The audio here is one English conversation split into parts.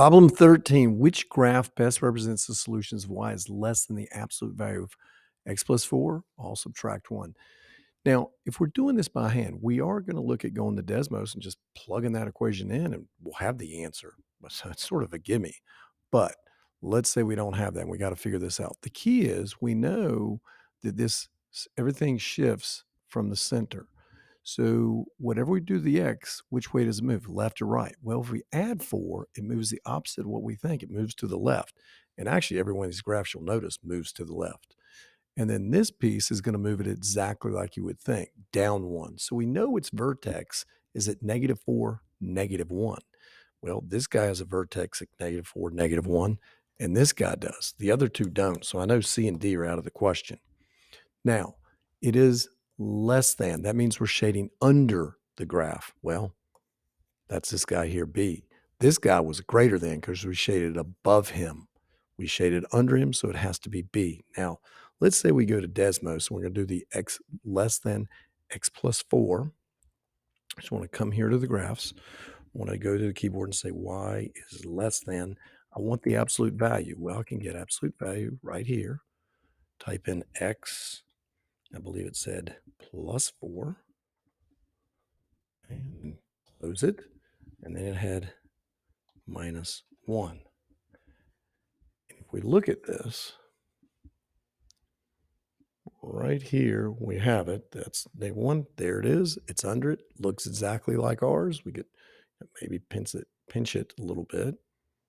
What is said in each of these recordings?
Problem 13, which graph best represents the solutions of y is less than the absolute value of x plus 4? I'll subtract 1. Now, if we're doing this by hand, we are going to look at going to Desmos and just plugging that equation in, and we'll have the answer. So it's sort of a gimme. But let's say we don't have that, and we got to figure this out. The key is we know that everything shifts from the center. So whatever we do to the x, which way does it move, left or right? Well, if we add 4, it moves the opposite of what we think. It moves to the left. And actually, every one of these graphs, you'll notice, moves to the left. And then this piece is going to move it exactly like you would think, down 1. So we know its vertex is at -4, -1. Well, this guy has a vertex at -4, -1, and this guy does. The other two don't. So I know C and D are out of the question. Now, it is less than. That means we're shading under the graph. Well, that's this guy here, B. This guy was greater than because we shaded above him. We shaded under him, so it has to be B. Now, let's say we go to Desmos, and we're going to do the x less than x plus 4. I just want to come here to the graphs. I want to go to the keyboard and say y is less than. I want the absolute value. Well, I can get absolute value right here. Type in x, I believe it said plus 4, and close it. And then it had minus 1. If we look at this, right here, we have it. That's -1. There it is. It's under it. Looks exactly like ours. We could maybe pinch it a little bit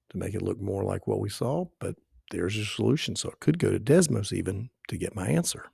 to make it look more like what we saw, but there's your solution. So I could go to Desmos even to get my answer.